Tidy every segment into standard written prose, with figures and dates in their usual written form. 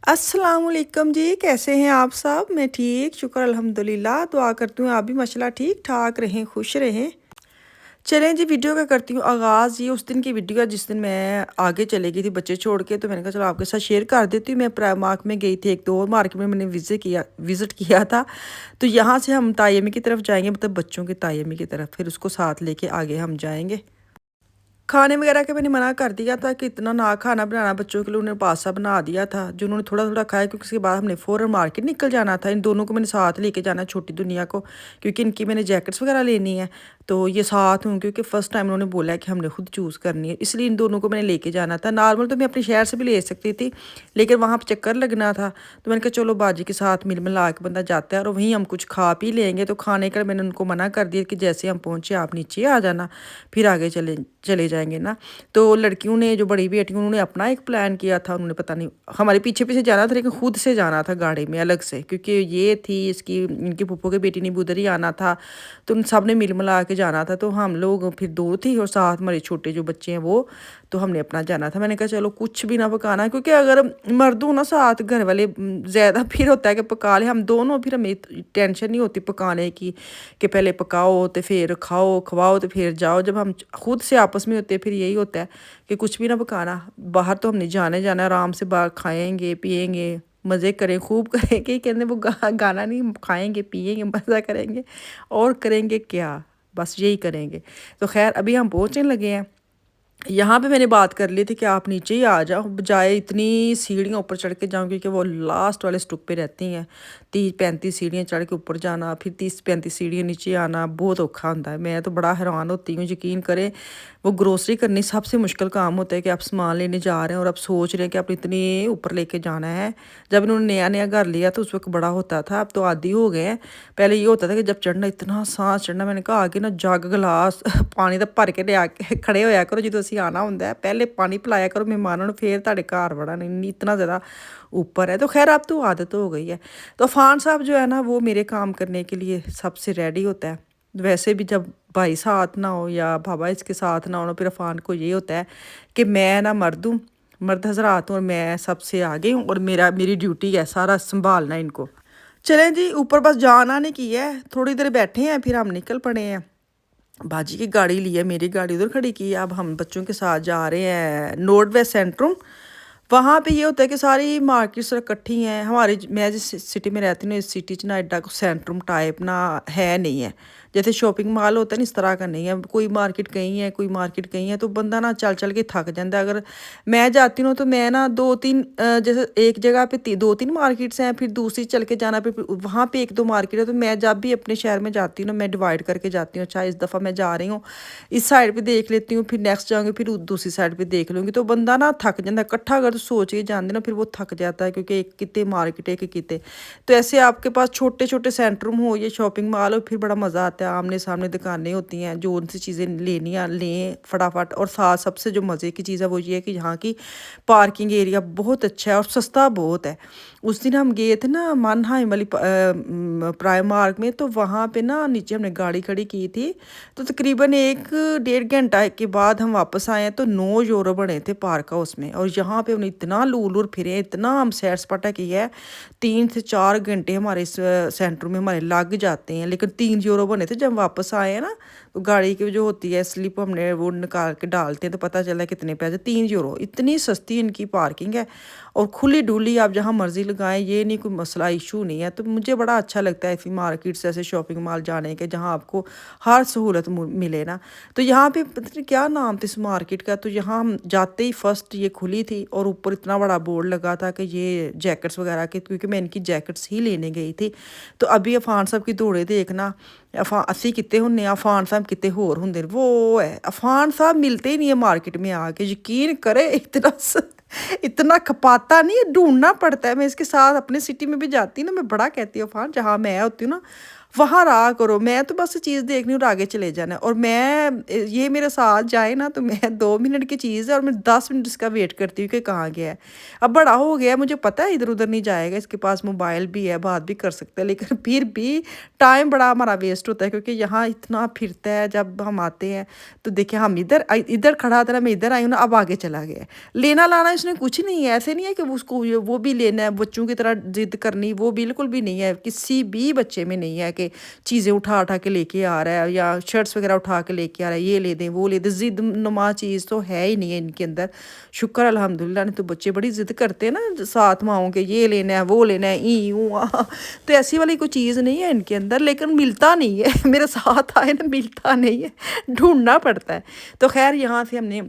अस्सलाम वालेकुम जी, कैसे हैं आप सब? मैं ठीक, शुक्र अल्हम्दुलिल्लाह। दुआ करती हूँ आप भी माशाल्लाह ठीक-ठाक रहें, खुश रहें। चलें जी, वीडियो का करती हूँ आगाज़। ये उस दिन की वीडियो है जिस दिन मैं आगे चली गई थी बच्चे छोड़ के, तो मैंने कहा चलो आपके साथ शेयर कर देती हूँ। मैं प्राइमार्क में गई थी, एक तो और मार्केट में मैंने विज़िट किया था। तो यहाँ से हम तायमी की तरफ जाएँगे, मतलब बच्चों के तायमी की तरफ, फिर उसको साथ लेके आगे हम जाएँगे। खाने वगैरह के मैंने मना कर दिया था कि इतना ना खाना बनाना बच्चों के लिए। उन्होंने पास्ता बना दिया था जो उन्होंने थोड़ा थोड़ा खाया, क्योंकि उसके बाद हमने फ़ौरन मार्केट निकल जाना था। इन दोनों को मैंने साथ लेके जाना है, छोटी दुनिया को, क्योंकि इनकी मैंने जैकेट्स वगैरह लेनी है। तो ये साथ हूँ क्योंकि फ़र्स्ट टाइम उन्होंने बोला है कि हमने खुद चूज़ करनी है, इसलिए इन दोनों को मैंने लेके जाना था। नॉर्मल तो मैं अपने शहर से भी ले सकती थी, लेकिन वहाँ पर चक्कर लगना था। तो मैंने कहा चलो बाजी के साथ मिल मिला के बंदा जाता है और वहीं हम कुछ खा पी लेंगे। तो खाने का मैंने उनको मना कर दिया कि जैसे हम पहुँचे आप नीचे आ जाना, फिर आगे चले चले जाएंगे ना। तो लड़कियों ने, जो बड़ी बेटी, उन्होंने अपना एक प्लान किया था। उन्होंने पता नहीं हमारे पीछे पीछे जाना था, लेकिन खुद से जाना था गाड़ी में अलग से, क्योंकि ये थी इसकी, इनकी फूफो की बेटी ने भी उधर ही आना था। तो उन सब ने मिल मिला के जाना था। तो हम लोग फिर दो थी और साथ हमारे छोटे जो बच्चे हैं वो, तो हमने अपना जाना था। मैंने कहा चलो कुछ भी ना पकाना, क्योंकि अगर मर्द हो ना साथ, घर वाले ज़्यादा फिर होता है कि पका ले हम दोनों, फिर हमें टेंशन नहीं होती पकाने की कि पहले पकाओ तो फिर खाओ, खवाओ तो फिर जाओ। जब हम खुद से आपस में होते हैं फिर यही होता है कि कुछ भी ना पकाना। बाहर तो हमने जाने जाना, आराम से बाहर खाएँगे, पिएँगे, मज़े करें, खूब करेंगे। कहते वो गाना नहीं, खाएँगे, पिएँगे, मज़ा करेंगे और करेंगे क्या? बस यही करेंगे। तो ख़ैर अभी हम पहुँचने लगे हैं। यहाँ पे मैंने बात कर ली थी कि आप नीचे ही आ जाओ, बजाय इतनी सीढ़ियाँ ऊपर चढ़ के जाऊँ, क्योंकि वो लास्ट वाले स्टॉप पे रहती हैं। 30-35 सीढ़ियाँ चढ़ के ऊपर जाना, फिर 30-35 सीढ़ियाँ नीचे आना, बहुत औखा होता है। मैं तो बड़ा हैरान होती हूँ, यकीन करें। वो ग्रोसरी करनी सबसे मुश्किल काम होता है कि आप सामान लेने जा रहे हैं और आप सोच रहे हैं कि आप इतने ऊपर लेके जाना है। जब इन्होंने नया नया घर लिया तो उस वक्त बड़ा होता था, अब तो आदी हो गए हैं। पहले ये होता था कि जब चढ़ना, इतना सांस चढ़ना, मैंने कहा आगे ना जग गिलास पानी का भर के लिया के खड़े होया करो जो ਅਸੀਂ आना होंगे है, पहले पानी पिलाया करो मेहमानों ने, फिर ਤੁਹਾਡੇ घर वड़ना, इतना ज़्यादा ऊपर है। तो खैर अब तो आदत हो गई है। तो अफान साहब जो है ना, वो मेरे काम करने के लिए सबसे रेडी होता है। वैसे भी जब भाई साथ ना हो या बाबा इसके साथ ना हो, फिर अफान को ये होता है कि मैं ना मर्द हूँ, मर्द हजरात हूँ, और मैं सबसे आगे हूँ और मेरी ड्यूटी है सारा संभालना इनको। चलें जी, ऊपर बस जान आने की है, थोड़ी देर बैठे हैं फिर हम निकल पड़े हैं। बाजी की गाड़ी ली है, मेरी गाड़ी उधर खड़ी की है। अब हम बच्चों के साथ जा रहे हैं नॉर्थ वेस्ट सेंट्रम। वहाँ पे ये होता है कि सारी मार्केट्स इकट्ठी हैं। हमारे, मैं जिस सिटी में रहती हूँ इस सिटी च ना एडा सेंट्रम टाइप ना है नहीं है। जैसे शॉपिंग मॉल होता है ना, इस तरह का नहीं है। कोई मार्केट कहीं है, कोई मार्केट कहीं है, तो बंदा ना चल चल के थक जाता है। अगर मैं जाती हूँ तो मैं ना दो तीन जैसे एक जगह पे दो तीन मार्केट्स हैं, फिर दूसरी चल के जाना, फिर वहाँ पे एक दो मार्केट है। तो मैं जब भी अपने शहर में जाती हूँ ना, मैं डिवाइड करके जाती हूँ। अच्छा इस दफ़ा मैं जा रही हूँ इस साइड पे देख लेती हूँ, फिर नेक्स्ट जाऊँगी फिर दूसरी साइड पे देख लूँगी। तो बंदा ना थक जाता है। इकट्ठा अगर तो सोच के जाते ना, फिर वो थक जाता है, क्योंकि एक कितने मार्केट है कि कितने। तो ऐसे आपके पास छोटे छोटे सेंटर हो या शॉपिंग मॉल हो, फिर बड़ा मज़ा आता है। आमने सामने दुकानें होती हैं, जो उनसे चीज़ें लेनी है लें फटाफट। और साथ सबसे जो मज़े की चीज़ है वो ये है कि यहाँ की पार्किंग एरिया बहुत अच्छा है और सस्ता बहुत है। उस दिन हम गए थे ना मानहाइम वाली प्राइमार्क में, तो वहाँ पे ना नीचे हमने गाड़ी खड़ी की थी। तो तकरीबन 1 डेढ़ घंटा के बाद हम वापस आए हैं, तो 9 यूरो बने थे पार्क हाउस में। और यहाँ पे हमने इतना लूर फिरे, इतना हम सैर सपाटा किया है, 3 से 4 घंटे हमारे इस सेंटर में हमारे लग जाते हैं। लेकिन 3 यूरो बने थे। जब वापस आए हैं ना, तो गाड़ी की जो होती है स्लिप, हमने वो निकाल के डालते हैं तो पता चला कितने पैसे, 3 यूरो। इतनी सस्ती इनकी पार्किंग है और खुली डुली आप जहाँ मर्जी लगाएं, ये नहीं कोई मसला इशू नहीं है। तो मुझे बड़ा अच्छा लगता है ऐसी मार्केट्स, ऐसे शॉपिंग मॉल जाने के जहाँ आपको हर सहूलत मिले ना। तो यहाँ पे पता नहीं क्या नाम था इस मार्केट का, तो यहाँ हम जाते ही फर्स्ट ये खुली थी और ऊपर इतना बड़ा बोर्ड लगा था कि ये जैकेट्स वगैरह के, क्योंकि मैं इनकी जैकेट्स ही लेने गई थी। तो अभी अफान साहब की दौड़े देखना, ਅਸੀਂ किते होंने, अफान साहब किते होर होंगे। वो है अफान साहब मिलते ही नहीं है मार्केट में आके, यकीन करे। इतना खपाता नहीं है, ढूंढना पड़ता है। मैं इसके साथ अपने सिटी में भी जाती हूँ ना, मैं बड़ा कहती हूँ अफान, जहाँ मैं होती हूँ ना, वहाँ रहा करो, मैं तो बस चीज़ देखनी और आगे चले जाना है। और मैं ये मेरे साथ जाए ना तो मैं 2 मिनट की चीज़ है और मैं 10 मिनट इसका वेट करती हूँ कि कहाँ गया है। अब बड़ा हो गया है, मुझे पता है इधर उधर नहीं जाएगा, इसके पास मोबाइल भी है, बात भी कर सकता है, लेकिन फिर भी टाइम बड़ा हमारा वेस्ट होता है क्योंकि यहाँ इतना फिरता है। जब हम आते हैं तो देखिए हम इधर इधर खड़ा था ना, मैं इधर आई हूँ ना, अब आगे चला गया है। लेना लाना इसने कुछ नहीं है, ऐसे नहीं है कि उसको वो भी लेना है, बच्चों की तरह जिद करनी, वो बिल्कुल भी नहीं है, किसी भी बच्चे में नहीं है कि चीज़ें उठा उठा के लेके आ रहा है या शर्ट्स वगैरह उठा के लेके आ रहा है, ये ले दें वो ले दें, जिद नुमा चीज़ तो है ही नहीं है इनके अंदर। शुक्र अल्हम्दुलिल्लाह, नहीं तो बच्चे बड़ी जिद करते हैं ना साथ माओ के, ये लेना है वो लेना है, ई ऊ आ। तो ऐसी वाली कोई चीज़ नहीं है इनके अंदर, लेकिन मिलता नहीं है मेरे साथ आए ना, मिलता नहीं है, ढूंढना पड़ता है। तो खैर यहाँ से हमने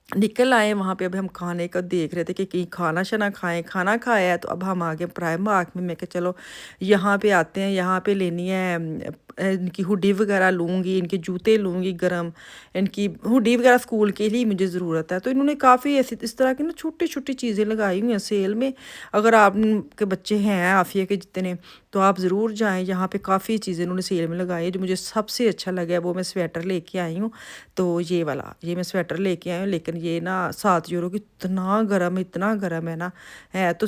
निकल आए, वहाँ पे अब हम खाने का देख रहे थे कि कहीं खाना शाना खाएं। खाना खाया है तो अब हम आ गए प्राइमर्क में। मैं कहा चलो यहाँ पे आते हैं, यहाँ पे लेनी है इनकी हुडी वगैरह लूँगी, इनके जूते लूँगी गरम, इनकी हुडी वगैरह स्कूल के लिए मुझे ज़रूरत है। तो इन्होंने काफ़ी ऐसी इस तरह की ना छोटी छोटी चीज़ें लगाई हुई हैं सेल में। अगर आपके बच्चे हैं आफिया के जितने, तो आप ज़रूर जाएँ, यहाँ पे काफ़ी चीज़ें इन्होंने सेल में लगाई है। जो मुझे सबसे अच्छा लगा है वो मैं स्वेटर लेके आई हूँ। तो ये वाला, ये मैं स्वेटर लेके आई हूँ, लेकिन ये ना 7 यूरो की, इतना गर्म है, इतना गर्म है ना, है तो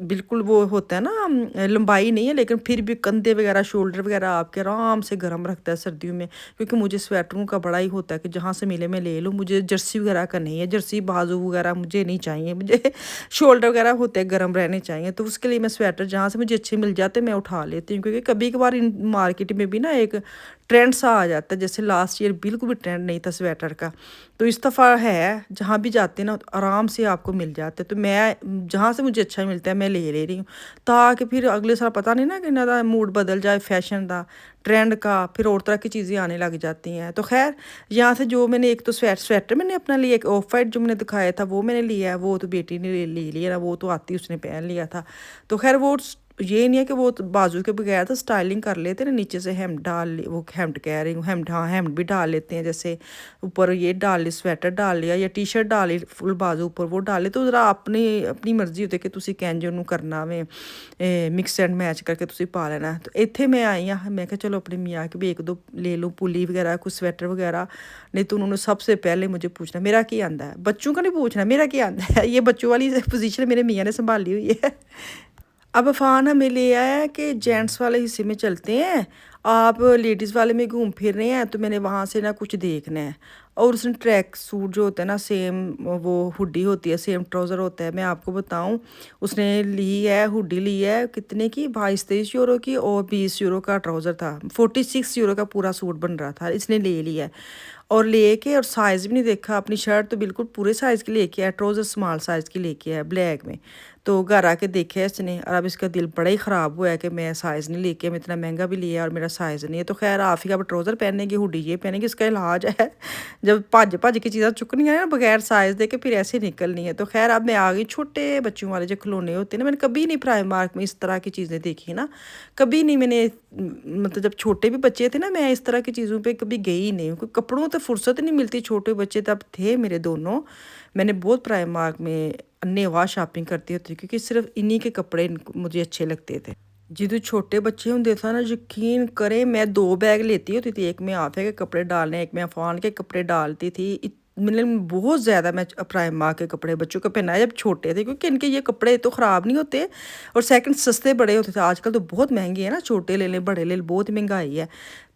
बिल्कुल वो होता है ना, लंबाई नहीं है लेकिन फिर भी कंधे वगैरह शोल्डर वगैरह आपके आराम से गर्म रखता है सर्दियों में। क्योंकि मुझे स्वेटरों का बड़ा ही होता है कि जहाँ से मिले मैं ले लूँ, मुझे जर्सी वगैरह का नहीं है, जर्सी बाजू वगैरह मुझे नहीं चाहिए, मुझे शोल्डर वगैरह होते हैं गर्म रहने चाहिए। तो उसके लिए मैं स्वेटर जहाँ से मुझे अच्छे मिल जाते मैं उठा लेती हूँ। क्योंकि कभी कभार इन मार्केट में भी ना एक ट्रेंड सा आ जाता है, जैसे लास्ट ईयर बिल्कुल भी ट्रेंड नहीं था स्वेटर का, तो इस दफ़ा है, जहाँ भी जाते हैं ना आराम से आपको मिल जाते हैं। तो मैं जहाँ से मुझे अच्छा मिलता है मैं ले रही हूँ, ताकि फिर अगले साल पता नहीं ना कि इन्हों का मूड बदल जाए, फैशन का ट्रेंड का, फिर और तरह की चीज़ें आने लग जाती हैं। तो खैर यहाँ से जो मैंने एक तो स्वेटर मैंने अपना लिया, एक ऑफ वाइट जो मैंने दिखाया था वो मैंने लिया है, वो तो बेटी ने ले लिया ना, वो तो आती उसने पहन लिया था। तो खैर वो ये नहीं है कि वो तो बाजू के बगैर तो स्टाइलिंग कर लेते ना, नीचे से हेम वो हेम्ड कह रही हूँ, हेम्ड, हाँ हेम्ड भी डाल लेते हैं, जैसे ऊपर ये डाल ली, स्वेटर डाल लिया या टी शर्ट डाल ली फुल बाजू ऊपर वो डाले। तो ज़रा अपनी अपनी मर्जी होती है कि तुसी कैंजे ਉਹਨੂੰ करना वे मिक्स एंड मैच करके तुसी पा लेना। तो इत्थे मैं आई हाँ, मैं कहा चलो अपने मियाँ के भी एक दो ले लूँ, पुली वगैरह कुछ स्वेटर वगैरह। नहीं तो उन्होंने सबसे पहले मुझे पूछना मेरा क्या आंदा है, बच्चों का नहीं पूछना मेरा क्या आंदा है। ये बच्चों वाली पोजीशन मेरे मियाँ ने संभाली हुई है। अब अफ़ान हमें ले आया कि जेंट्स वाले हिस्से में चलते हैं, आप लेडीज़ वाले में घूम फिर रहे हैं, तो मैंने वहाँ से ना कुछ देखना है। और उसने ट्रैक सूट जो होता है ना, सेम वो हुडी होती है, सेम ट्राउज़र होता है। मैं आपको बताऊं, उसने ली है हुडी, ली है कितने की, 22-23 यूरो की, और 20 यूरो का ट्राउज़र था, 46 यूरो का पूरा सूट बन रहा था, इसने ले लिया है। और लेके और साइज़ भी नहीं देखा, अपनी शर्ट तो बिल्कुल पूरे साइज़ की लेके आया, ट्राउज़र स्मॉल साइज़ की लेके आया ब्लैक में। तो घर आके देखे इसने, और अब इसका दिल बड़ा ही ख़राब हुआ है कि मैं साइज़ नहीं लेके, मैं इतना महंगा भी लिया और मेरा साइज़ नहीं है। तो खैर आप ही अब ट्राउज़र पहनेगी, हुडी ये पहनेगी, इसका इलाज है। जब भज की चीज़ें चुकनी है ना बगैर साइज़ दे के, फिर ऐसे निकलनी है। तो खैर अब मैं आ गई, छोटे बच्चों वाले जो खिलौने होते हैं ना, मैंने कभी नहीं प्राइमर्क में इस तरह की चीज़ें देखी ना, कभी नहीं मैंने, मतलब जब छोटे भी बच्चे थे ना, मैं इस तरह की चीज़ों पे कभी गई ही नहीं। कोई कपड़ों तो फुर्सत नहीं मिलती, छोटे बच्चे तब थे मेरे दोनों। मैंने बहुत प्राइमर्क में अन्नेवाह शॉपिंग करती होती, क्योंकि सिर्फ इन्हीं के कपड़े मुझे अच्छे लगते थे। ਜਦੋਂ छोटे बच्चे होंगे था ना, यकीन करें मैं 2 बैग लेती होती थी, एक में आफिया के कपड़े डालने, एक में अफान के कपड़े डालती थी। मतलब बहुत ज़्यादा मैं प्राइमर्क के कपड़े बच्चों को पहनाए जब छोटे थे, क्योंकि इनके ये कपड़े तो ख़राब नहीं होते, और सेकंड सस्ते बड़े होते थे। आजकल तो बहुत महंगे हैं ना, छोटे ले लें बड़े ले लें, बहुत महंगाई है।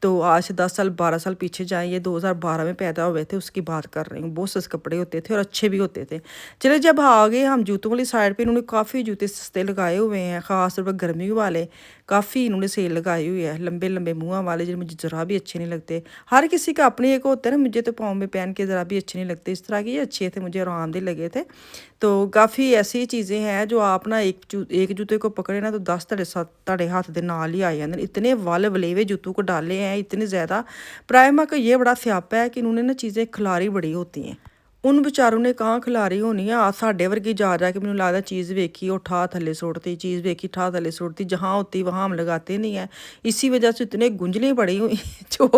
तो आज से 10 साल 12 साल पीछे जाएँ, ये 2012 में पैदा हुए थे, उसकी बात कर रही हूँ। बहुत सस्ते कपड़े होते थे और अच्छे भी होते थे। चले जब आ गए हम जूतों वाली साइड पे, इन्होंने काफ़ी जूते सस्ते लगाए हुए हैं, ख़ास तौर पर गर्मी वाले काफ़ी इन्होंने सेल लगाई हुई है, लंबे लंबे मुँह वाले जो मुझे ज़रा भी अच्छे नहीं लगते। हर किसी का अपनी एक होता है ना, मुझे तो पाँव में पहन के ज़रा भी अच्छे नहीं लगते, इस तरह के ये अच्छे थे, मुझे आरामदेह लगे थे। तो काफ़ी ऐसी चीज़ें हैं जो आप ना एक जूते को पकड़े ना तो 10 ਤੁਹਾਡੇ ਹੱਥ ਦੇ ਨਾਲ ही आ जाते। इतने वाले वलेवे जूतों को डाले हैं, इतने ज़्यादा। प्राइमर्क का ये बड़ा स्यापा है कि इन्होंने ना चीज़ें खिलारी बड़ी होती हैं, ਉਹਨੂੰ ਵਿਚਾਰੂ ਨੇ ਕਾਂ ਖਿਲਾਰੀ ਹੋਣੀ ਆ ਸਾਡੇ ਵਰਗੀ ਜਾ ਜਾ ਕੇ ਮੈਨੂੰ ਲੱਗਦਾ ਚੀਜ਼ ਵੇਖੀ ਉਹ ਠਾ ਥੱਲੇ ਸੁੱਟਤੀ चीज़ देखी ठा थले सुटती जहाँ होती वहाँ हम लगाते नहीं है इसी वजह से इतने गुंजले पड़ी हुई जो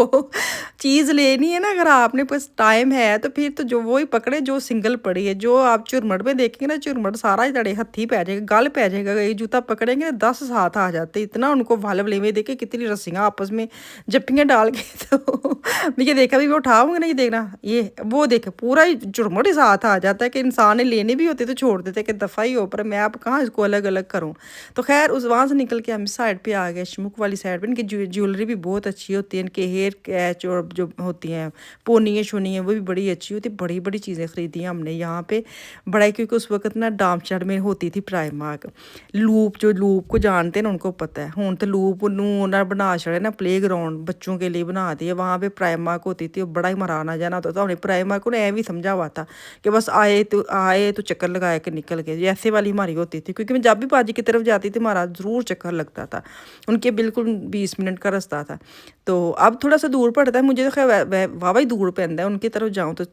चीज़ लेनी है ना अगर आपने पास टाइम है तो फिर तो जो वो ही पकड़े जो सिंगल पड़ी है जो आप चुरमट में देखेंगे ना चुरमट सारा ही तड़े हथी पै जाएगा गल पै जाएगा ये जूता पकड़ेंगे 10 साथ आ जाते इतना उनको वाल वलेवे देखे कितनी रस्सियाँ आपस में जप्पियाँ डाल के तो मैं ये देखा भी वो उठाऊंगा नहीं देखना ये वो देखे पूरा ही चुरमट ही साथ आ जाता है कि इंसान ने लेने भी होते तो छोड़ देते कि दफ़ा ही हो पर मैं अब कहाँ इसको अलग अलग करूँ। तो खैर उस वहाँ से निकल के हम इस साइड पे आ गए शमुक वाली साइड पे। इनकी ज्वेलरी भी बहुत अच्छी होती है, इनके हेयर कैच और जो होती हैं पोनियाँ शोनियाँ वो भी बड़ी अच्छी होती है। बड़ी बड़ी चीज़ें ख़रीदी हैं हमने यहाँ पे बड़ा, क्योंकि उस वक्त ना डामचड़ में होती थी प्राइमार्क लूप, जो लूप को जानते हैं ना उनको पता है। हूँ तो लूप उन्होंने बना छड़े ना प्ले ग्राउंड बच्चों के लिए बना दिए, वहाँ पे प्राइमार्क होती थी, बड़ा ही मराना जाना होता था। उन्हें प्राइमार्क को ऐ भी समझा हुआ था कि बस आए तो चक्कर लगाए के निकल गए, ऐसे वाली हमारी होती थी। क्योंकि मैं जब भी बाजी की तरफ जाती थी हमारा ज़रूर चक्कर लगता था, उनके बिल्कुल 20 मिनट का रास्ता था। तो अब थोड़ा सा दूर पड़ता है मुझे, तो खैर वावा ही दूर पैंदा है उनकी तरफ जाऊँ तो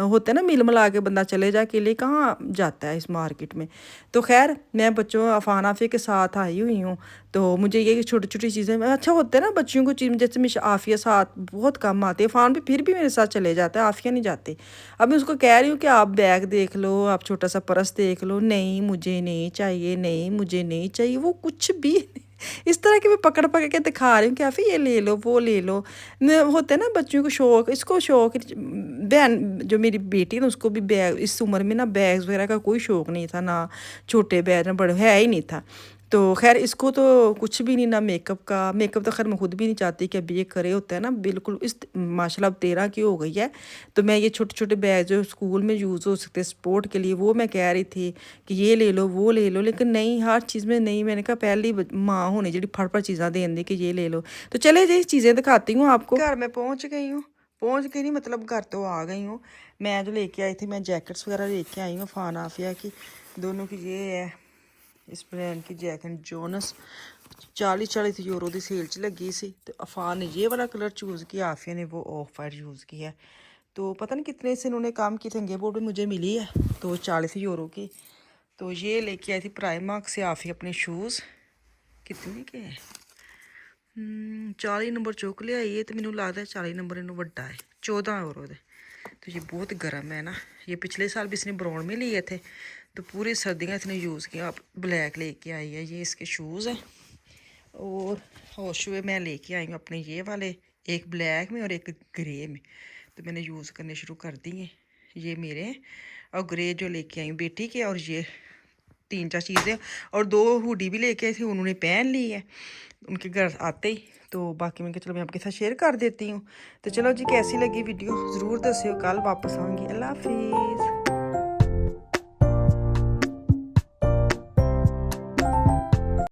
होता है ना मिल मिला के बंदा चले जा, अकेले कहाँ जाता है इस मार्केट में। तो खैर मैं बच्चों अफान आफिया के साथ आई हुई हूँ, तो मुझे ये छोटी छोटी चीज़ें अच्छा होता है ना बच्चियों को चीज़, जैसे मैं आफिया साथ बहुत कम आती है, अफान भी फिर भी मेरे साथ चले जाता है, आफिया नहीं जाती। अब मैं उसको कह रही हूँ कि आप बैग देख लो, आप छोटा सा पर्स देख लो, नहीं मुझे नहीं चाहिए, नहीं मुझे नहीं चाहिए, वो कुछ भी इस तरह के मैं पकड़ पकड़ के दिखा रही हूँ कि आफी ये ले लो वो ले लो। होते हैं ना बच्चों को शौक, इसको शौक, बहन जो मेरी बेटी है ना उसको भी बैग इस उम्र में ना बैग्स वगैरह का कोई शौक़ नहीं था, ना छोटे बैग ना बड़े, है ही नहीं था। तो खैर इसको तो कुछ भी नहीं, ना मेकअप का, मेकअप तो खैर मैं खुद भी नहीं चाहती कि अब ये करे, होता है ना बिल्कुल इस माशाल्लाह अब 13 की हो गई है। तो मैं ये छोटे छोटे बैग जो स्कूल में यूज़ हो सकते स्पोर्ट के लिए वो मैं कह रही थी कि ये ले लो वो ले लो, लेकिन नहीं हर चीज़ में नहीं। मैंने कहा पहली माँ होने जी फट चीज़ा देन दी कि ये ले लो। तो चले जी चीज़ें दिखाती हूँ आपको। घर में पहुँच गई हूँ, पहुँच गई नहीं मतलब घर तो आ गई हूँ। मैं जो लेके आई थी, मैं जैकेट्स वगैरह लेके आई हूँ फान आफिया की दोनों की। ये है इस ब्रांड की जैक एंड जोनस, 40 यूरो की सेल च लगी सी। तो अफान ने ये वाला कलर चूज़ किया, आफिया ने वो ऑफ वाइट यूज़ किया है। तो पता नहीं कितने से इन्होंने काम की थी, बोर्ड में मुझे मिली है तो 40 यूरो की। तो ये लेके आई थी प्राइमार्क से आफिया अपने शूज़, कितने के है 40 नंबर चुक लिया ये, तो मैंने लगता है 40 नंबर इन्हों वड्डा है 14 यूरो दे। तो ये बहुत गर्म है ना, ये पिछले साल भी इसने ब्राउन में लिए थे, तो पूरी सर्दियाँ इसने यूज़ किया। अब ब्लैक लेके आई है, ये इसके शूज़ हैं। और हॉट शू मैं लेके आई हूँ अपने ये वाले, एक ब्लैक में और एक ग्रे में, तो मैंने यूज़ करने शुरू कर दिए ये मेरे हैं। और ग्रे जो लेके आई हूँ बेटी के, और ये 3-4 चीज़ें, और 2 हुडी भी लेके आई थी उन्होंने पहन ली है उनके घर आते ही। तो बाकी मैं चलो मैं आपके साथ शेयर कर देती हूँ। तो चलो जी कैसी लगी वीडियो ज़रूर दस्यो, कल वापस आऊँगी। अल्लाह हाफिज़।